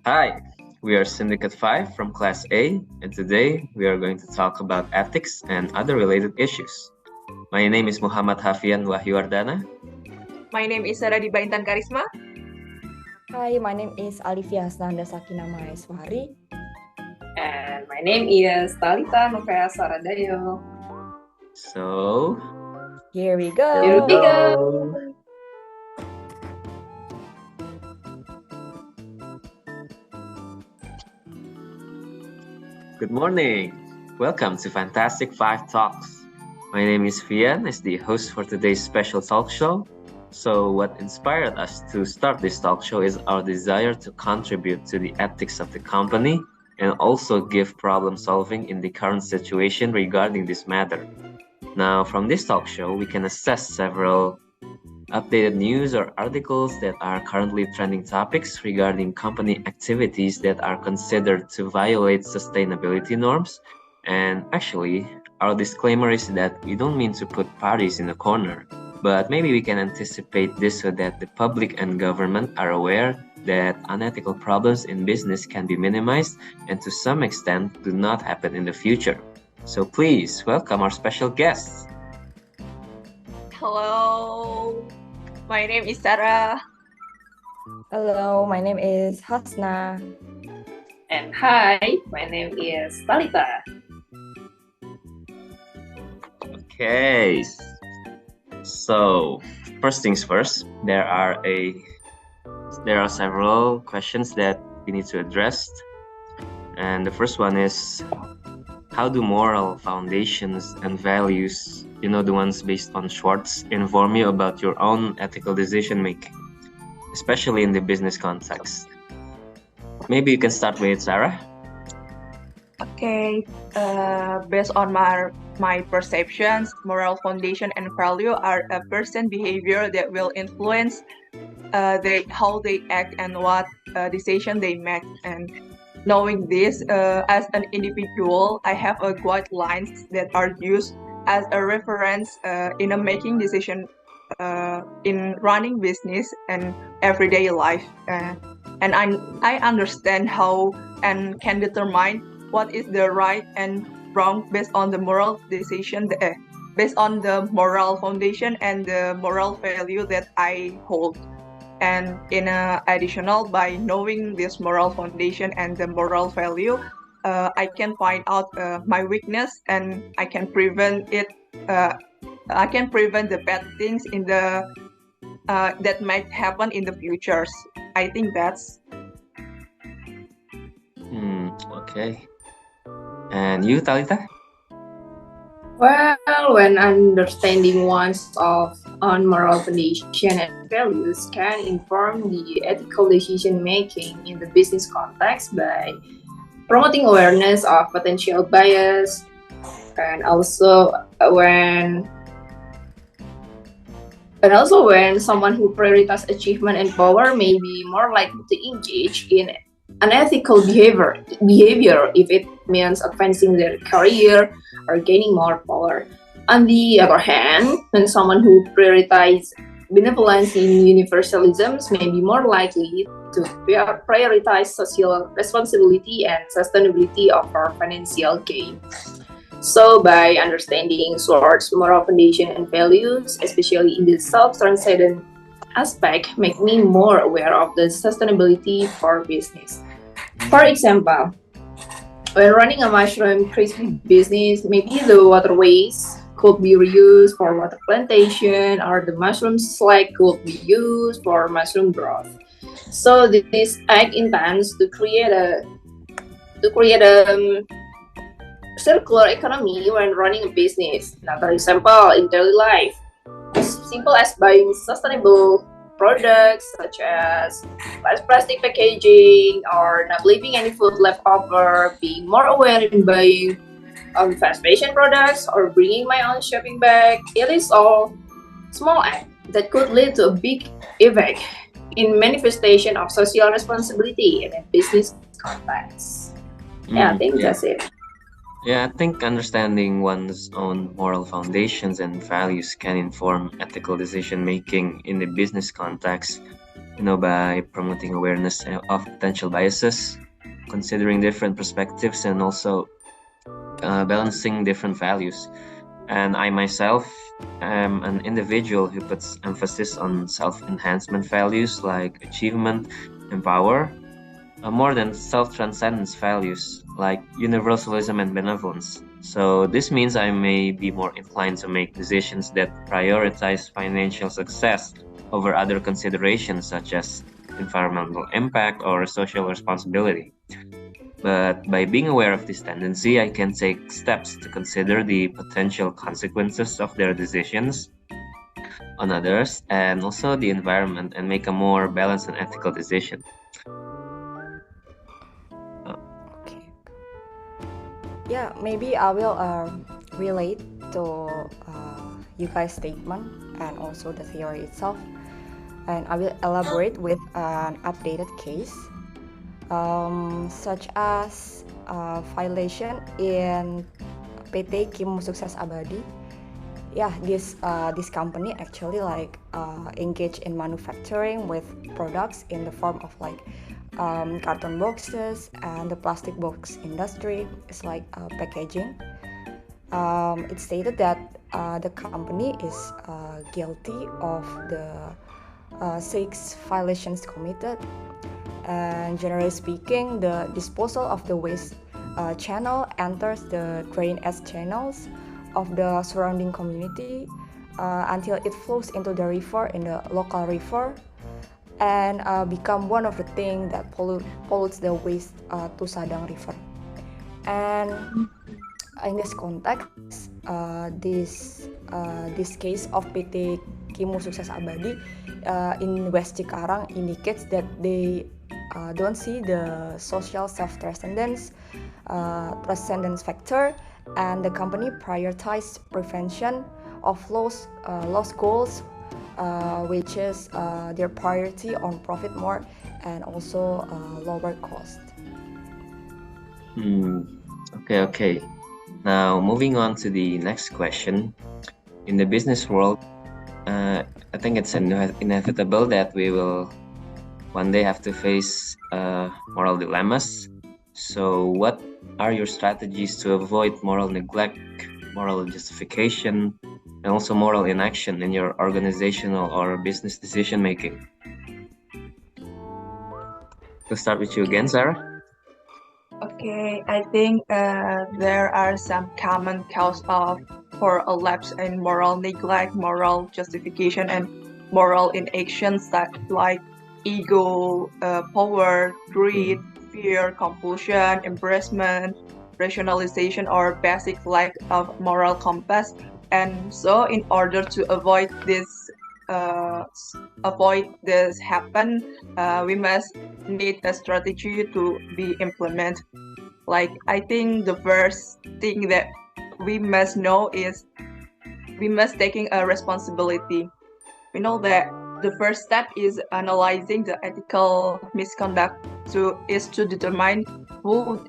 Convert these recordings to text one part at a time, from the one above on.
Hi, we are Syndicate 5 from Class A, and today we are going to talk about ethics and other related issues. My name is Muhammad Hafian Wahyuardana. My name is Sarah Diba Intan Karisma. Hi, my name is Alivia Hasnanda Sakina Maheswari. And my name is Talita Novea Saradayo. So, Here we go. Here we go. Good morning. Welcome to Fantastic 5 Talks. My name is Fian, as the host for today's special talk show. So, what inspired us to start this talk show is our desire to contribute to the ethics of the company and also give problem solving in the current situation regarding this matter. Now, from this talk show, we can assess several updated news or articles that are currently trending topics regarding company activities that are considered to violate sustainability norms. And actually, our disclaimer is that we don't mean to put parties in a corner, but maybe we can anticipate this so that the public and government are aware that unethical problems in business can be minimized and to some extent do not happen in the future. So please welcome our special guests. Hello, my name is Sarah. Hello, my name is Hasna. And hi, my name is Talita. Okay, so first things first, there are several questions that we need to address, and the first one is, how do moral foundations and values, the ones based on Schwartz, inform you about your own ethical decision making, especially in the business context? Maybe you can start with Sarah. Okay, based on my perceptions, moral foundation and value are a person behavior that will influence how they act and what decision they make. And knowing this, as an individual, I have a guidelines that are used as a reference in a making decision in running business and everyday life. And I understand how and can determine what is the right and wrong based on the moral decision, based on the moral foundation and the moral value that I hold. And in additional, by knowing this moral foundation and the moral value, I can find out my weakness and I can prevent it. I can prevent the bad things in the that might happen in the futures. I think that's. Okay. And you, Talita? Well, when understanding one's on moral foundation and values can inform the ethical decision making in the business context by promoting awareness of potential bias, and also when someone who prioritizes achievement and power may be more likely to engage in unethical behavior if it means advancing their career or gaining more power. On the other hand, when someone who prioritizes benevolence in universalisms may be more likely to prioritize social responsibility and sustainability over financial gain. So, by understanding Schwartz's moral foundation and values, especially in the self-transcendent aspect, make me more aware of the sustainability for business. For example, when running a mushroom crispy business, maybe the waterways could be reused for water plantation, or the mushroom slag could be used for mushroom growth. So this act intends to create a circular economy when running a business. Another example in daily life, as simple as buying sustainable products such as less plastic packaging or not leaving any food left over, being more aware in buying fast fashion products or bringing my own shopping bag. It is all small act that could lead to a big effect in manifestation of social responsibility in a business context. I think that's it. Yeah, I think understanding one's own moral foundations and values can inform ethical decision making in the business context. by promoting awareness of potential biases, considering different perspectives, and also balancing different values. And I myself am an individual who puts emphasis on self-enhancement values like achievement and power, more than self-transcendence values like universalism and benevolence. So this means I may be more inclined to make decisions that prioritize financial success over other considerations such as environmental impact or social responsibility. But by being aware of this tendency, I can take steps to consider the potential consequences of their decisions on others and also the environment and make a more balanced and ethical decision. Okay. Yeah, maybe I will relate to you guys' statement and also the theory itself, and I will elaborate with an updated case, such as violation in PT Kim Sukses Abadi. Yeah, this company actually like engage in manufacturing with products in the form of like carton boxes, and the plastic box industry is like packaging. It stated that the company is guilty of the 6 violations committed, and generally speaking, the disposal of the waste channel enters the drain-edge channels of the surrounding community until it flows into the river in the local river, and become one of the things that pollutes the waste to Sadang River. And in this context, this case of PT Kimu Sukses Abadi in West Cikarang indicates that they don't see the social self-transcendence factor, and the company prioritized prevention of lost goals, which is their priority on profit more and also lower cost. Okay. Now, moving on to the next question. In the business world, I think it's inevitable that we will one day have to face moral dilemmas. So, what are your strategies to avoid moral neglect, moral justification, and also moral inaction in your organizational or business decision making? To start with you again, Sarah. Okay, I think there are some common cause for a lapse in moral neglect, moral justification, and moral inactions that like ego, power, greed, fear, compulsion, embarrassment, rationalization, or basic lack of moral compass. And so, in order to avoid this happen, we must need a strategy to be implemented. Like, I think the first thing that we must know is we must taking a responsibility. We know that the first step is analyzing the ethical misconduct to determine who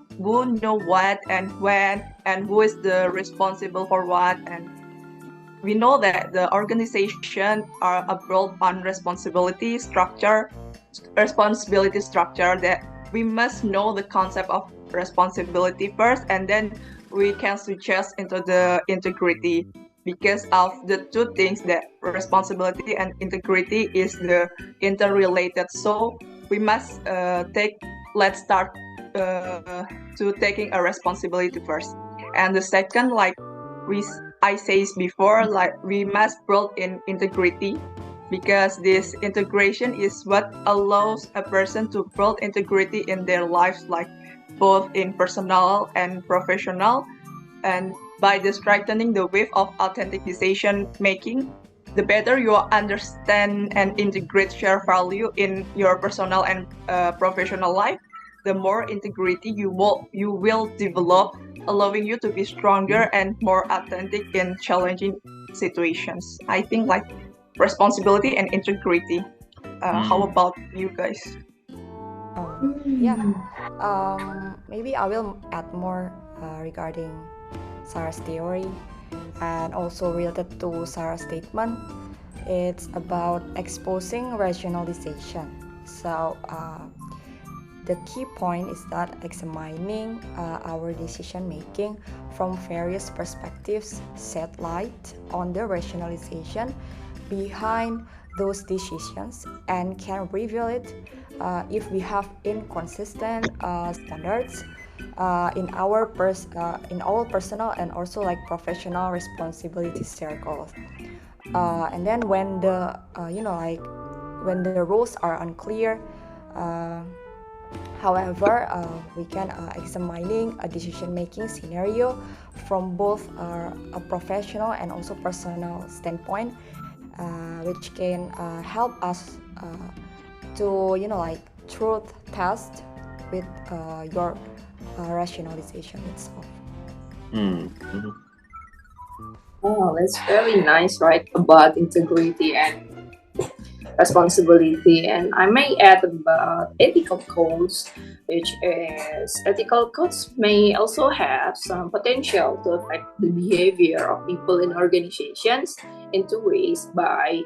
know what and when, and who is the responsible for what. And we know that the organization are built on responsibility structure, that we must know the concept of responsibility first, and then we can suggest into the integrity, because of the two things, that responsibility and integrity is the interrelated. So we must let's start to taking a responsibility first. And the second, like I said before, like we must build in integrity, because this integration is what allows a person to build integrity in their lives, like both in personal and professional. And by strengthening the wave of authentic decision making, the better you understand and integrate share value in your personal and professional life, the more integrity you will develop, allowing you to be stronger and more authentic in challenging situations. I think like responsibility and integrity. How about you guys? Yeah, maybe I will add more regarding Sarah's theory and also related to Sarah's statement. it's about exposing rationalization. So the key point is that examining our decision making from various perspectives shed light on the rationalization behind those decisions and can reveal it if we have inconsistent standards in our personal and also like professional responsibility circles. And then when the when the rules are unclear, uh, however, we can examining a decision-making scenario from both a professional and also personal standpoint, which can help us to truth test with your rationalization itself. Mm-hmm. Oh, that's very nice, right? About integrity and responsibility. And I may add about ethical codes, which is ethical codes may also have some potential to affect the behavior of people in organizations in two ways: by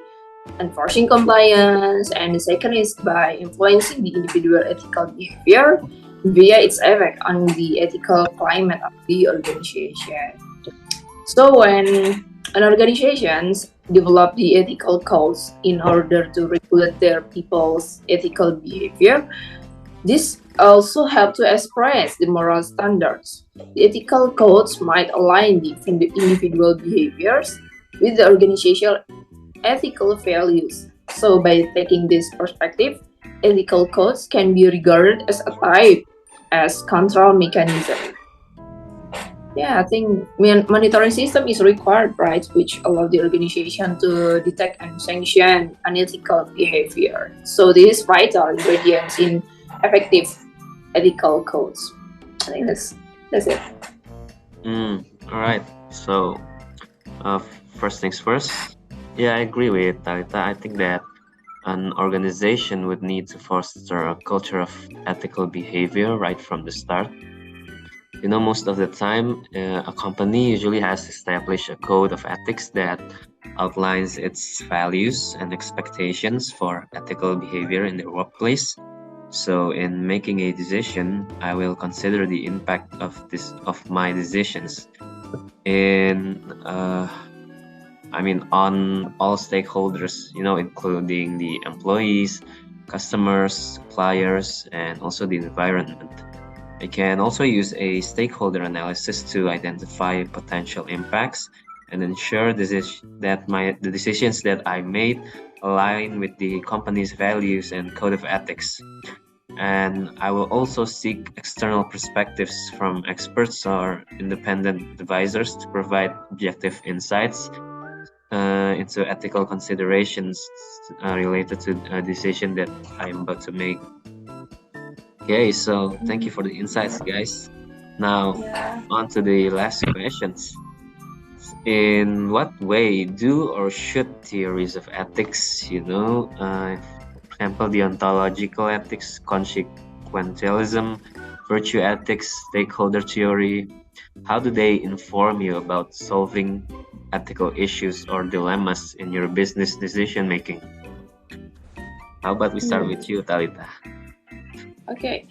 enforcing compliance, and the second is by influencing the individual ethical behavior via its effect on the ethical climate of the organization. So when an organizations develop the ethical codes in order to regulate their people's ethical behavior, this also help to express the moral standards. The ethical codes might align the individual behaviors with the organizational ethical values. So by taking this perspective, ethical codes can be regarded as a type as control mechanism. Yeah, I think monitoring system is required, right, which allow the organization to detect and sanction unethical behavior. So this is vital ingredients in effective ethical codes. I think that's it. All right. So, first things first. Yeah, I agree with Talita. I think that an organization would need to foster a culture of ethical behavior right from the start. Most of the time, a company usually has established a code of ethics that outlines its values and expectations for ethical behavior in the workplace. So, in making a decision, I will consider the impact of my decisions in on all stakeholders, including the employees, customers, suppliers, and also the environment. I can also use a stakeholder analysis to identify potential impacts and ensure that the decisions that I made align with the company's values and code of ethics. And I will also seek external perspectives from experts or independent advisors to provide objective insights into ethical considerations related to a decision that I'm about to make. Okay, so thank you for the insights, guys. Now, Yeah. on to the last questions. In what way do or should theories of ethics, for example, deontological ethics, consequentialism, virtue ethics, stakeholder theory, how do they inform you about solving ethical issues or dilemmas in your business decision making? How about we start with you, Talita? Okay,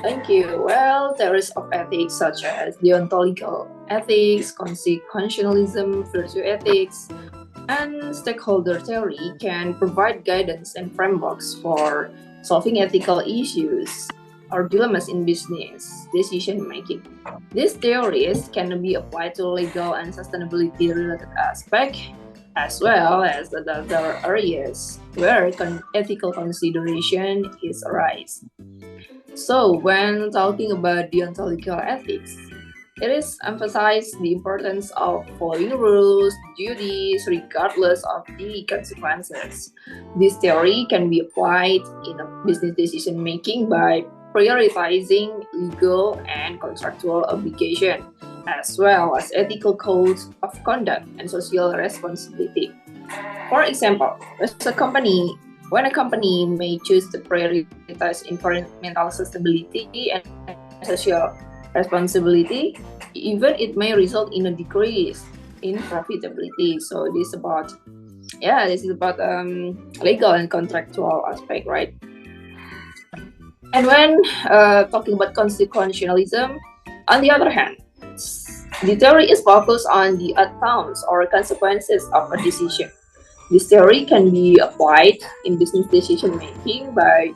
thank you. Well, theories of ethics such as deontological ethics, consequentialism, virtue ethics, and stakeholder theory can provide guidance and frameworks for solving ethical issues or dilemmas in business decision making. These theories can be applied to legal and sustainability related aspects as well as the other areas where ethical consideration is arise. So, when talking about deontological ethics, it is emphasized the importance of following rules, duties, regardless of the consequences. This theory can be applied in a business decision making by prioritizing legal and contractual obligation, as well as ethical codes of conduct and social responsibility. For example, when a company may choose to prioritize environmental sustainability and social responsibility, even it may result in a decrease in profitability. So it is about yeah, this is about legal and contractual aspect, right? And when talking about consequentialism, on the other hand, the theory is focused on the outcomes or consequences of a decision. This theory can be applied in business decision making by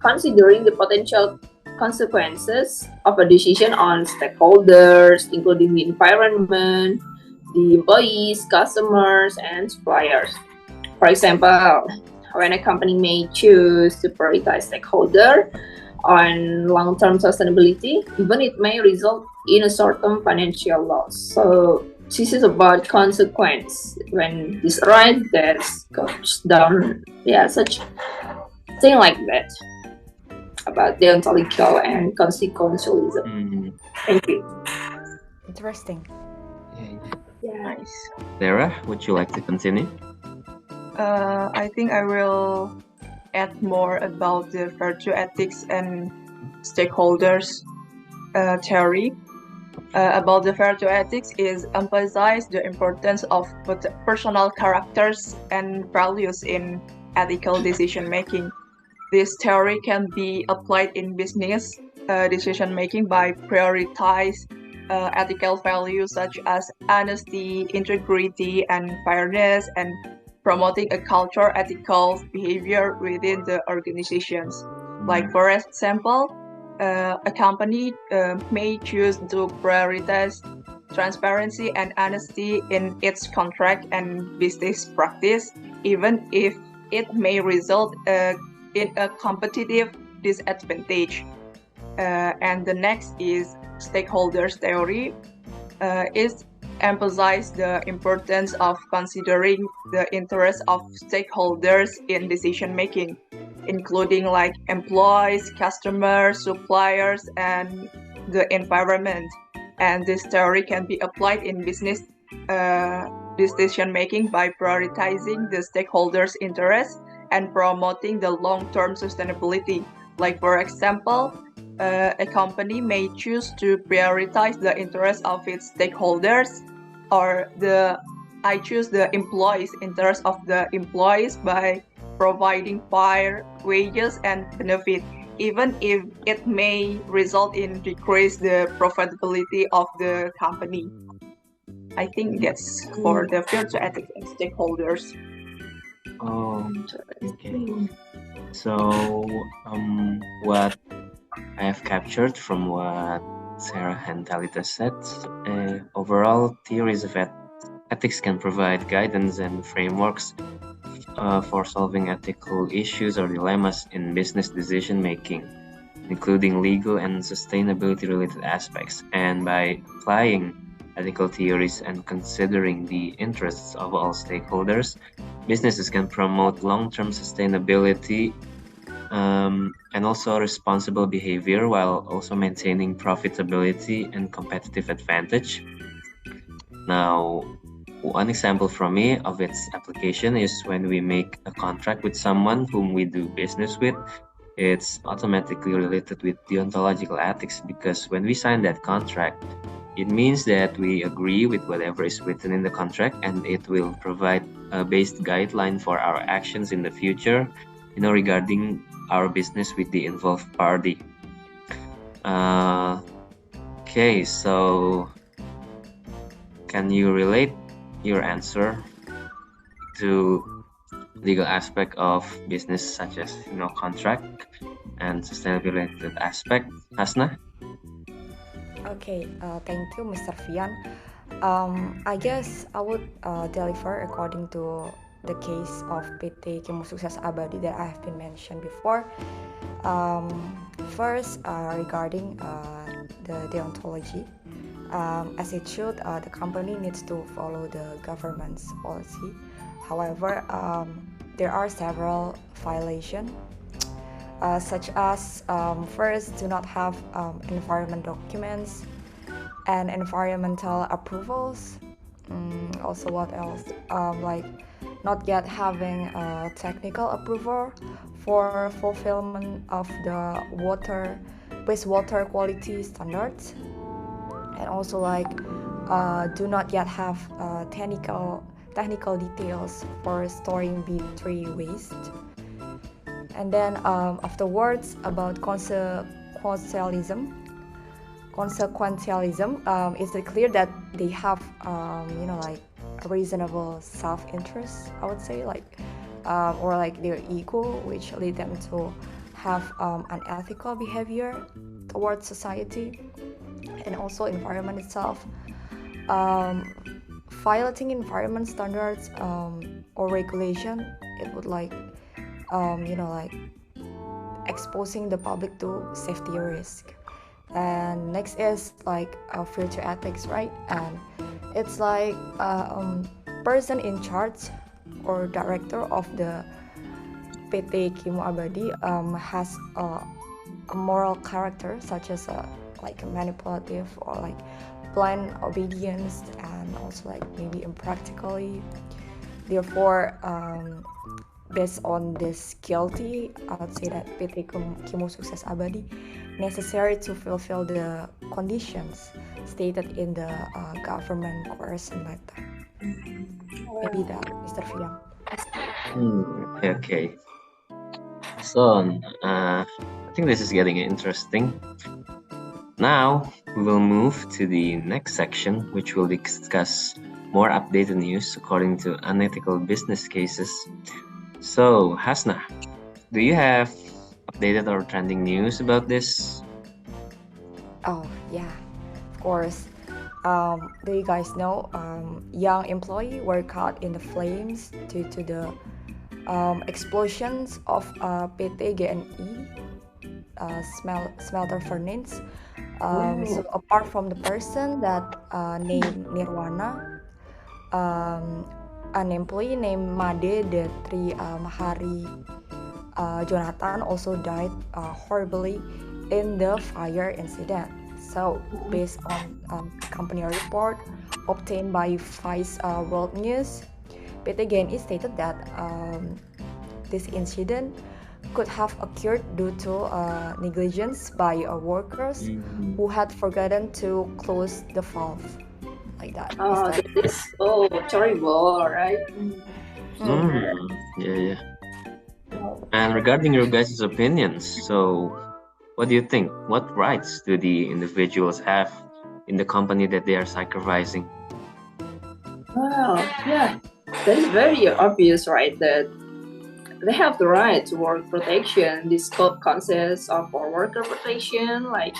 considering the potential consequences of a decision on stakeholders, including the environment, the employees, customers, and suppliers. For example, when a company may choose to prioritize stakeholder on long-term sustainability, even it may result in a short-term financial loss. So this is about consequence. When this arrives, that goes down. Yeah, such thing like that about deontological and consequentialism. Thank you. Interesting. Yeah. Nice. Sarah, would you like to continue? I think I will add more about the virtue ethics and stakeholders theory. About the virtue ethics is emphasize the importance of personal characters and values in ethical decision making. This theory can be applied in business decision making by prioritize ethical values such as honesty, integrity, and fairness, and promoting a culture ethical behavior within the organizations. Like for example, a company may choose to prioritize transparency and honesty in its contract and business practice, even if it may result in a competitive disadvantage. And the next is stakeholders theory. Is emphasize the importance of considering the interests of stakeholders in decision making, including like employees, customers, suppliers, and the environment. And this theory can be applied in business decision making by prioritizing the stakeholders' interests and promoting the long-term sustainability. Like for example, a company may choose to prioritize the interests of its stakeholders, or I choose the employees' interest of the employees by providing fair wages and benefit, even if it may result in decrease the profitability of the company. I think that's for the virtue ethics and stakeholders. Oh, okay. So, what I have captured from what Sarah and Talita said, overall theories of ethics can provide guidance and frameworks for solving ethical issues or dilemmas in business decision making, including legal and sustainability related aspects. And by applying ethical theories and considering the interests of all stakeholders, businesses can promote long-term sustainability and also responsible behavior while also maintaining profitability and competitive advantage. Now, one example from me of its application is when we make a contract with someone whom we do business with. It's automatically related with deontological ethics because when we sign that contract, it means that we agree with whatever is written in the contract, and it will provide a based guideline for our actions in the future, regarding our business with the involved party. Okay, so can you relate your answer to legal aspect of business such as contract and sustainability related aspect, Hasna? Okay, thank you, Mr. Fian. I guess I would deliver according to the case of PT Kim Sukses Abadi that I have been mentioned before. First, regarding the deontology, as it should, the company needs to follow the government's policy. However, there are several violations, such as first, do not have environment documents and environmental approvals. Also, what else? Like not yet having a technical approval for fulfillment of the wastewater quality standards, and also like do not yet have technical details for storing B3 waste. And then afterwards about consequentialism, it's clear that they have like a reasonable self-interest, I would say, like or like their ego, which lead them to have unethical behavior towards society and also environment itself. Violating environment standards or regulation, it would like like exposing the public to safety risk. And next is like virtue ethics, right? And it's like person in charge or director of the PT Kimo Abadi has a moral character such as like manipulative or like blind obedience and also like maybe impractically. Therefore, based on this guilty, I would say that PT Kimo Sukses Abadi necessary to fulfill the conditions stated in the government coercion letter. Maybe that, Mr. Fiang. Okay. So, I think this is getting interesting. Now, we will move to the next section, which will discuss more updated news according to unethical business cases. So, Hasna, do you have updated or trending news about this? Oh, yeah, of course. Do you guys know young employee were caught in the flames due to the explosions of PT GNI smelter furnace. So apart from the person that named Nirwana, an employee named Made Detri Mahari Jonathan also died horribly in the fire incident. So based on company report obtained by Vice World News, PT GNI stated that this incident could have occurred due to negligence by workers who had forgotten to close the valve, like that. Oh, Is that- that is so terrible, right? Yeah. And regarding your guys' opinions, so what do you think? What rights do the individuals have in the company that they are sacrificing? Well, yeah, that is very obvious, right? That they have the right to work protection. This code consists of worker protection, like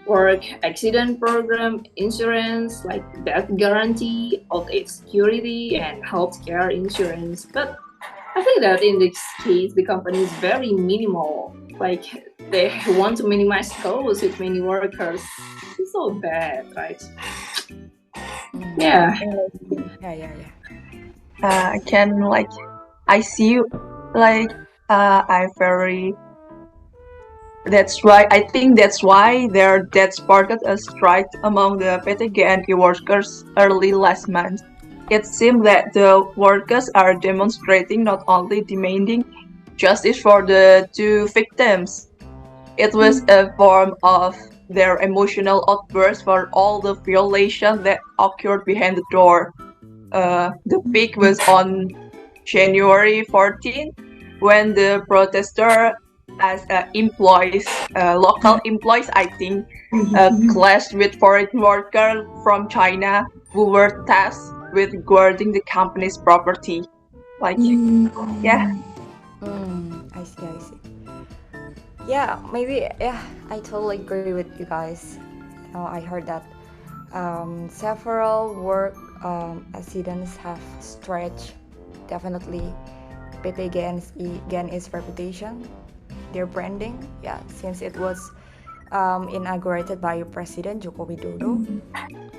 work accident program, insurance, like death guarantee, old age security, and healthcare insurance. But I think that in this case, the company is very minimal. Like they want to minimize costs with many workers. It's so bad, right? Yeah. Can like I see like I very that's why I think that's why that sparked a strike among the PTGNP workers early last month. It seems that the workers are demonstrating not only demanding justice for the two victims. It was a form of their emotional outburst for all the violations that occurred behind the door. The peak was on January 14, when the protester as local employees, I think, clashed with foreign workers from China who were tasked with guarding the company's property. Like, yeah. I see. Yeah, maybe. Yeah, I totally agree with you guys. I heard that several work accidents have stretched definitely PT GNI's reputation, their branding. Yeah, since it was inaugurated by President Joko Widodo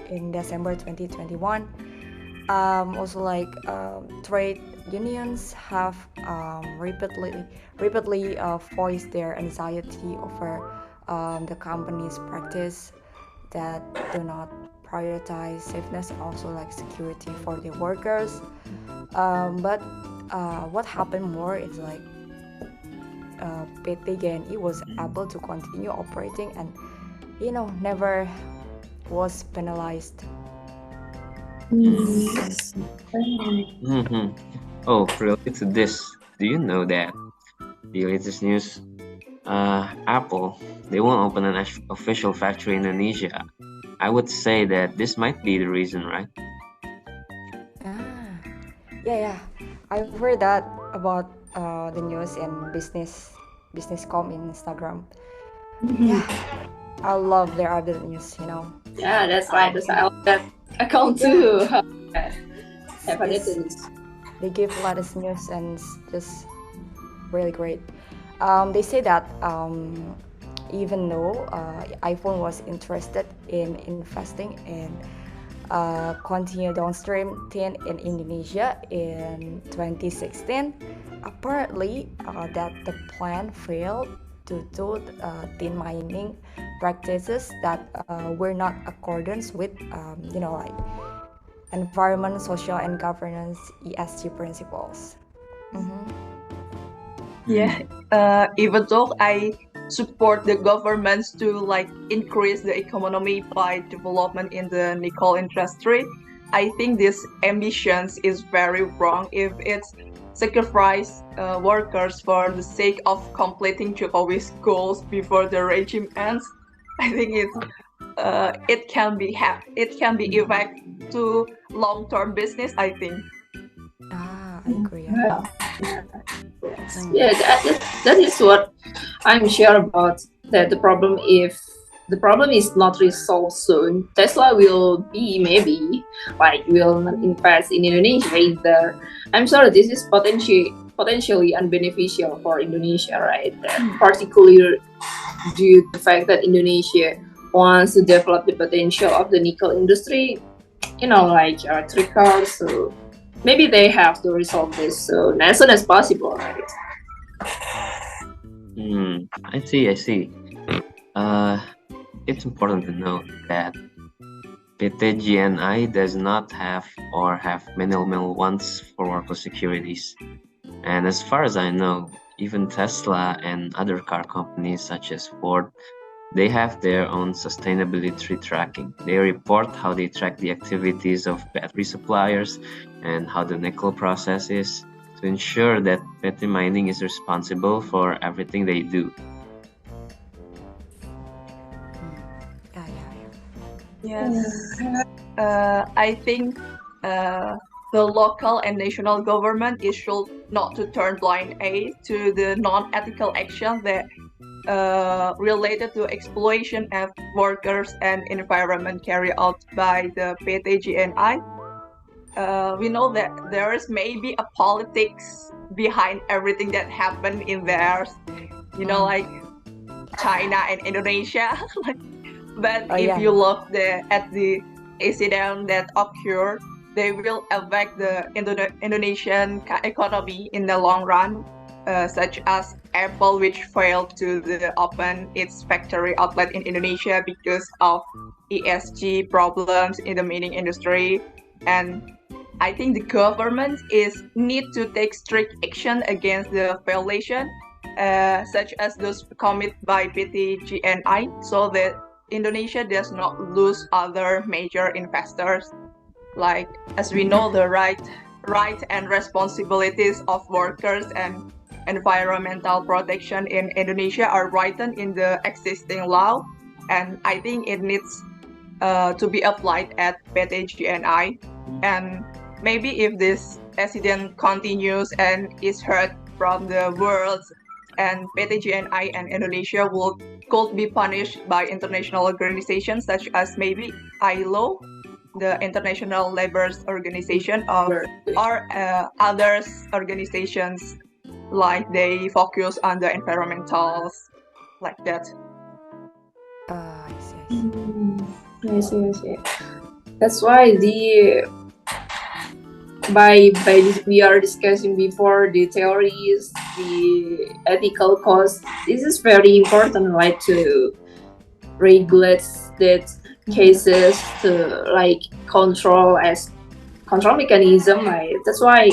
in December 2021. Also, like trade unions have repeatedly voiced their anxiety over the company's practice that do not prioritize safeness and also like security for the workers. But what happened more is like PT GNI was able to continue operating and never was penalized. Mm-hmm. Oh, related to this, do you know that the latest news, Apple, they won't open an official factory in Indonesia. I would say that this might be the reason, right? Ah, yeah. I've heard that about the news and business.com in Instagram. Yeah, I love their update news. Yeah, that's right. That's I like that account Yeah, too. Have it's, it. they give a lot of news and it's just really great. They say that even though iPhone was interested in investing in continue downstream tin in Indonesia in 2016, apparently that the plan failed due to tin mining practices that were not accordance with like environment, social, and governance ESG principles. Mm-hmm. Yeah, even though I support the governments to like increase the economy by development in the nickel industry, I think this ambitions is very wrong if it's sacrifice workers for the sake of completing Jokowi's goals before the regime ends. I think it can be effect to long-term business, I think. I agree. Yeah. Yeah, that is what I'm sure about. That the problem is not resolved soon, Tesla will be maybe like will not invest in Indonesia either. I'm sorry, this is potentially unbeneficial for Indonesia, right? Particularly due to the fact that Indonesia wants to develop the potential of the nickel industry, like electric cars. So maybe they have to resolve this soon, as soon as possible, right? I see. It's important to note that PT does not have or have minimal wants for worker securities. And as far as I know, even Tesla and other car companies such as Ford, they have their own sustainability tracking. They report how they track the activities of battery suppliers and how the nickel process is to ensure that PT Mining is responsible for everything they do. Yeah. Yes. I think the local and national government is should not to turn blind eye to the non-ethical action that related to exploitation of workers and environment carried out by the PT. We know that there is maybe a politics behind everything that happened in there, like China and Indonesia. But if you look at the incident that occurred, they will affect the Indonesian economy in the long run, such as Apple, which failed to open its factory outlet in Indonesia because of ESG problems in the mining industry. And I think the government need to take strict action against the violation, such as those committed by PT, so that Indonesia does not lose other major investors. Like, as we know, the right and responsibilities of workers and environmental protection in Indonesia are written in the existing law, and I think it needs to be applied at PT. And maybe if this accident continues and is heard from the world, and PT and Indonesia could be punished by international organizations such as maybe ILO, the International Labour Organization, or other organizations like they focus on the environmentals like that. I see. I see. That's why by this we are discussing before the theories, the ethical costs. This is very important, right, to regulate that cases, to like control mechanism, right? That's why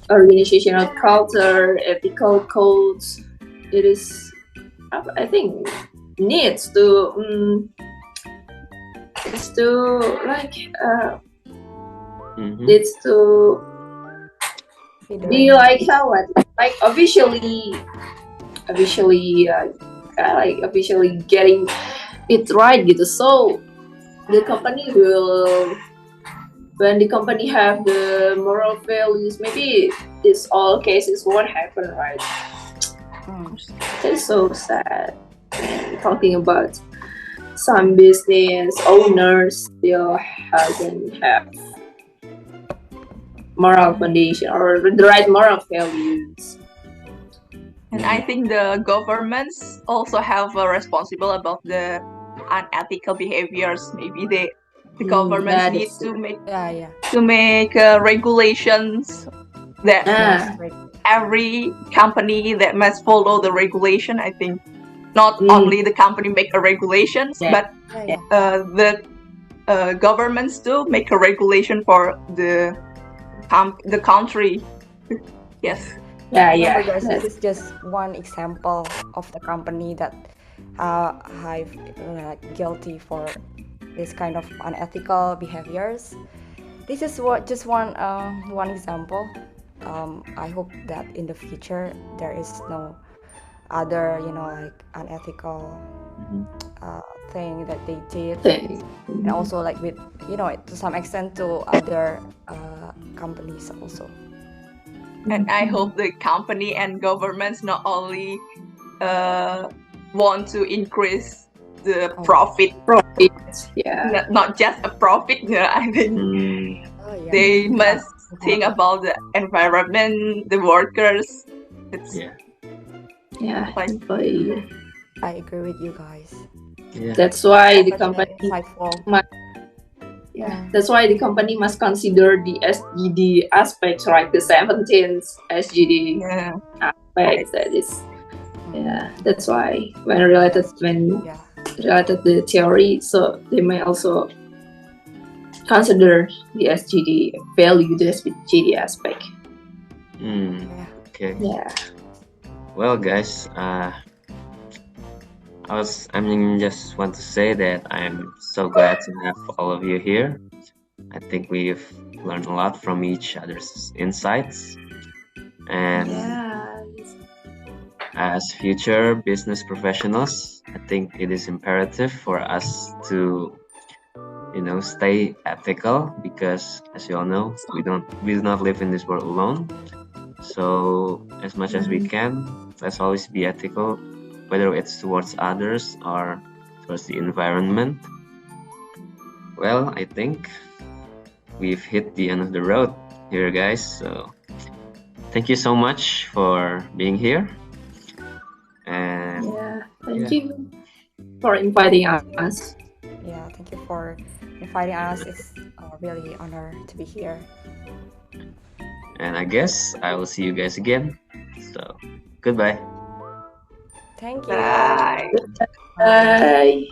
organizational culture, ethical codes, it is, I think, needs to It's to be like how what? Like officially getting it right gitu. So the company will, when the company have the moral values, maybe this all cases won't happen, right? It's so sad. And talking about some business owners still hasn't have moral foundation or the right moral values. And I think the governments also have a responsible about the unethical behaviors. Maybe the governments that need is to make Yeah. to make regulations that every company that must follow the regulation. I think not only the company make a regulations, but the governments too make a regulation for the country. Yes. Remember, guys, this is just one example of the company that have guilty for this kind of unethical behaviors. This is just one example. I hope that in the future there is no other like unethical thing that they did, and also like with to some extent to other companies also. And I hope the company and governments not only want to increase the profit, not just a profit. I think they must think about the environment, the workers. I agree with you guys. That's why the company that's why the company must consider the SGD aspects, right? The 17th SGD aspect. That is, that's why when related the theory, so they may also consider the SGD value, the SGD aspect. Okay. Well, guys, I just want to say that I'm so glad to have all of you here. I think we've learned a lot from each other's insights, and as future business professionals, I think it is imperative for us to stay ethical, because as you all know, we do not live in this world alone. So as much as we can, let's always be ethical, whether it's towards others or towards the environment. Well, I think we've hit the end of the road here, guys. So thank you so much for being here. And thank you for inviting us. Thank you for inviting us. It's really an honor to be here. And I guess I will see you guys again. So goodbye. Thank you. Bye. Bye.